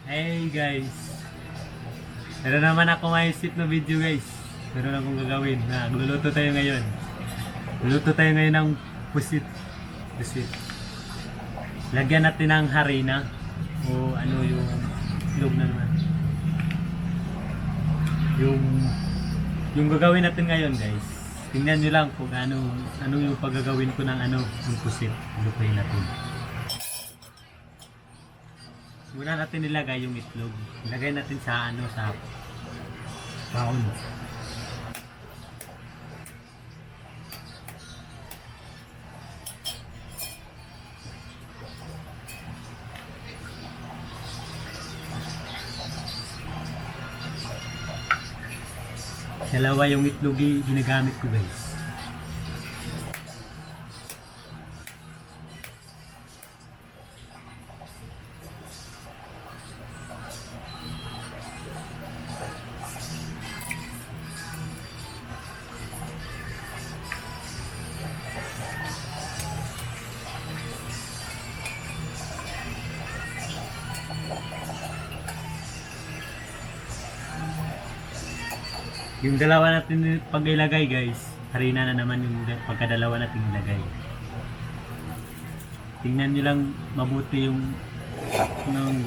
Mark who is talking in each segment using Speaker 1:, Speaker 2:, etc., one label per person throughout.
Speaker 1: Hey guys, meron naman ako maisip na video guys. Meron akong gagawin na gluluto tayo ngayon. Luluto tayo ngayon ng pusit. Pusit. Lagyan natin ng harina o ano yung itlog na naman. Yung gagawin natin ngayon guys. Tingnan nyo lang kung ano yung paggagawin ko ng yung pusit. Lutuin natin. Muna natin nilagay yung itlog. Ilagay natin sa sa baon. Dalawa yung itlog ginagamit ko guys. Yung dalawa natin pag ilagay guys, harina na naman yung pagkadalawa natin ilagay. Tingnan nyo lang mabuti yung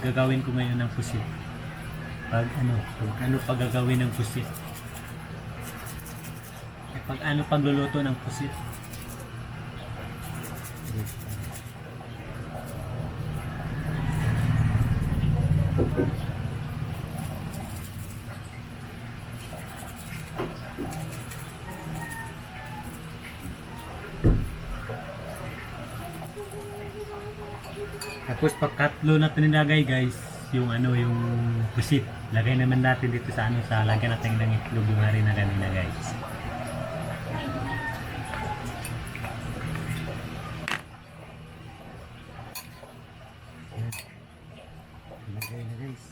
Speaker 1: gagawin ko ngayon ng pusit. Pag gagawin ng pusit. Pagluluto ng pusit. Tapos pagkatlo natin nilagay guys, yung yung pusit. Lagay naman natin dito sa sa lagyan natin ng itlog yung harina kanina guys. Lagay na guys.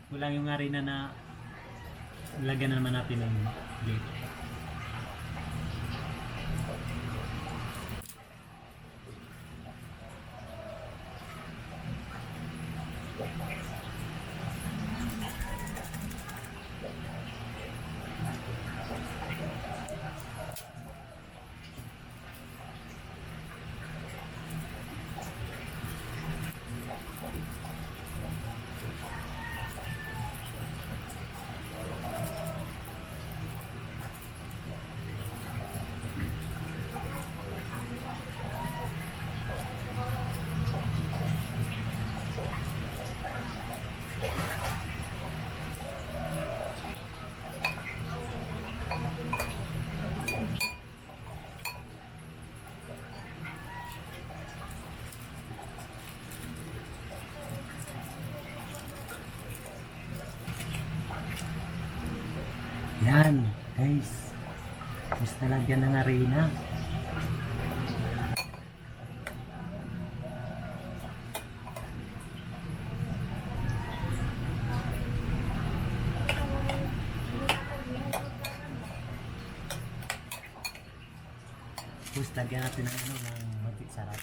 Speaker 1: Kulang yung harina na lagyan naman natin ng plate. Yan, guys. Mas nalagyan ng harina. Tapos lagyan natin ng mantik sarap.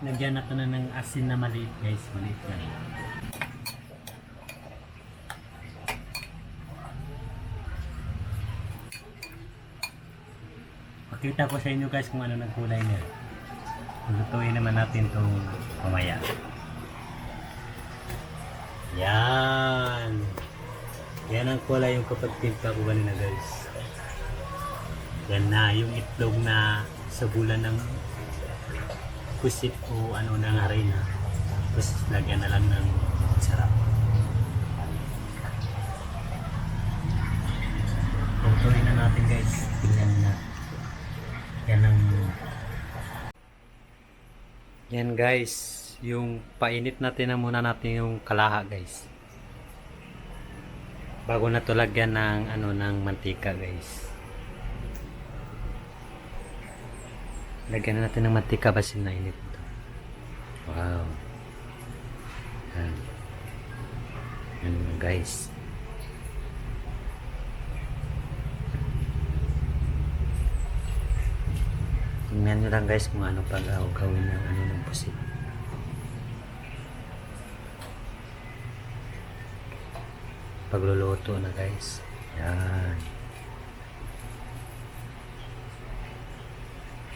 Speaker 1: Lagyan natin na ng asin na maliit guys, maliit lang. Pakita ko sa inyo guys kung ano nagkulay niya. Lutuin naman natin itong mamaya. Yan. Yan ang kulay yung kapag timpla ko kanina guys. Yan na yung itlog na sa bulan ng pusit o ano ng harina. Tapos lagyan na lang ng sarap. Lutuin na natin guys. Tingnan na. Yan ang yan guys. Yung painit natin na muna natin yung kalaha guys. Bago na to lagyan ng ano ng mantika guys. Lagyan na natin ng mantika basin na init ito. Wow. Yan. Yan guys. Tingnan nyo lang guys kung ano pag-gawin ng ano ng pusit. Pagluluto na guys. Yan.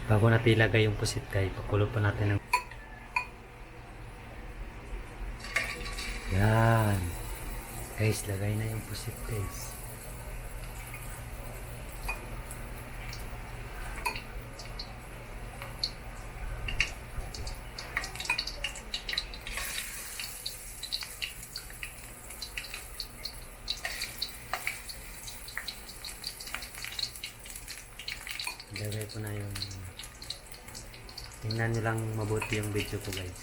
Speaker 1: Bago natin ilagay yung pusit guys, pakulo pa natin ng yan. Guys, lagay na yung pusit guys. Ilagay ko na yung tingnan nyo lang mabuti yung video ko guys.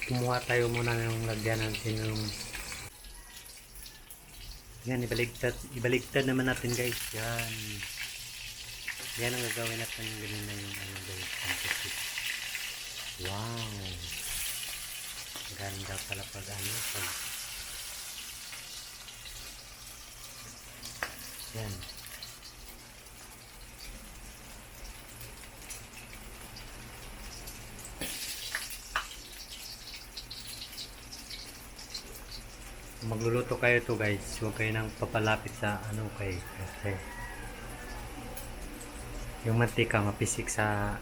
Speaker 1: Kumuha tayo muna ng lagyan natin yung yan, ibaligtad naman natin guys. Yan. Yan ang gagawin natin. Ganun na yung ano guys. Wow. Ganda pala pag ano. Yan. Magluluto kayo to guys, huwag kayo nang papalapit sa ano kay kasi yung mantika mapisik sa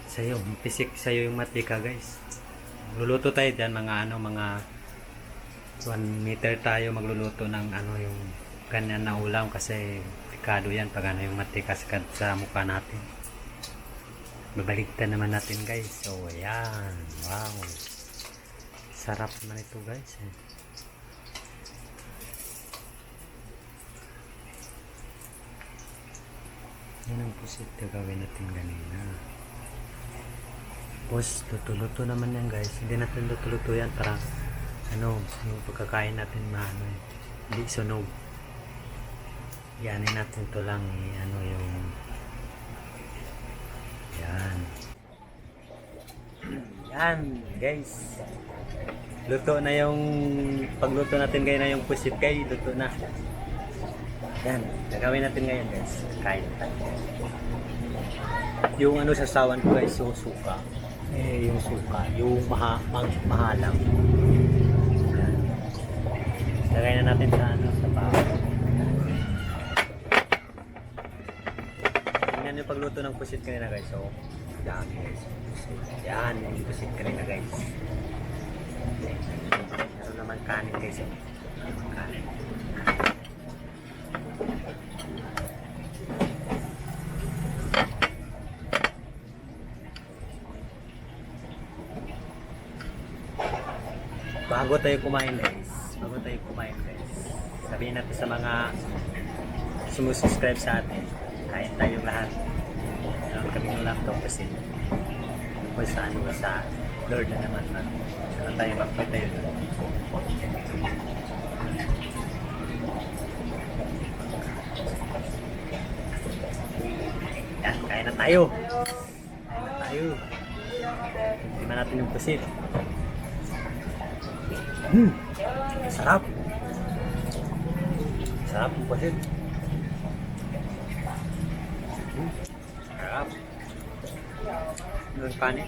Speaker 1: sayo, mapisik sayo yung mantika guys. Magluluto tayo dyan mga ano, mga 1 meter tayo magluluto ng ano yung ganyan na ulam kasi pikado yan pag ano yung mantika sa mukha natin. Babaligtad naman natin guys. So ayan, wow, sarap naman ito guys eh. Yan ang pusit na gawin natin ganina. Tapos luto-luto naman yan guys. Hindi natin luto-luto yan para ano, yung pagkakain natin maano eh. Hindi sunog. Yanin natin to lang eh, ano yung yan. Yan guys. Luto na yung pagluto natin ngayon na yung pusit guys. Luto na. Yan, gagawin natin ngayon guys. Kain tayo. Yung ano sasawan ko guys, yung suka. Eh, yung suka, yung mahalang. Yan. Lagay na natin sa ano, sa bawang. Tingnan yung pagluto ng pusit kanina guys. So, yan guys. Yan, yung pusit kanina guys. Meron naman kanin guys. Kanin. Bago tayo kumain guys, sabihin natin sa mga sumusubscribe sa atin, kain tayong lahat. Kami ng laptop kasi kung sa ano, sa Lord na naman na saan tayo magpapit tayo doon. Yan, kain na tayo. Tingnan natin yung pusit. Sarap. Sarap ang pusit. Sarap. Yung kanin.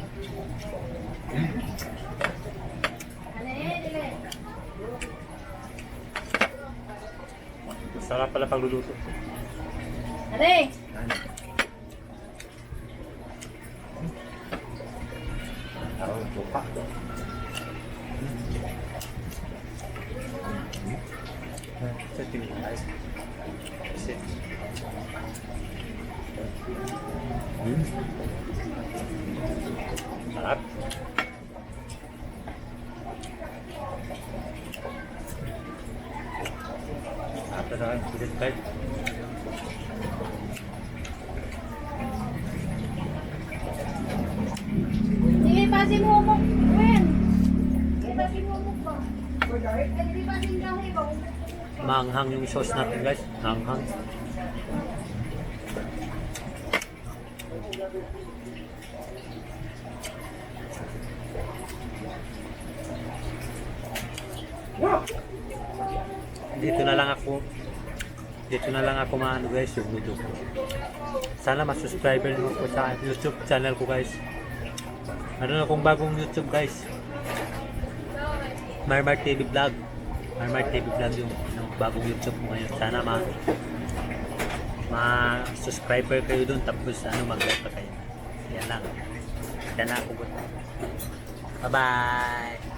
Speaker 1: Sarap pala pagluluto.
Speaker 2: Are!
Speaker 1: Sarap ang lupa. Sa tingin tayo. Kasi. Sarap. Sarap na lang. Pusit kahit.
Speaker 2: Sige, pasin mo mo. Gwen! Sige, pasin mo mo pa. Sige, pasin lang iba.
Speaker 1: Maanghang yung sauce natin guys. Maanghang. Dito na lang ako maano guys yung video ko. Sana mas-subscriber nyo ko sa YouTube channel ko guys. Meron akong bagong YouTube guys. Marmar TV Vlog. Marmar TV Vlog yung bagong YouTube ko ngayon. Sana ma-subscriber kayo dun tapos mag-like pa kayo. Yan lang. Yan lang ako. Bye-bye!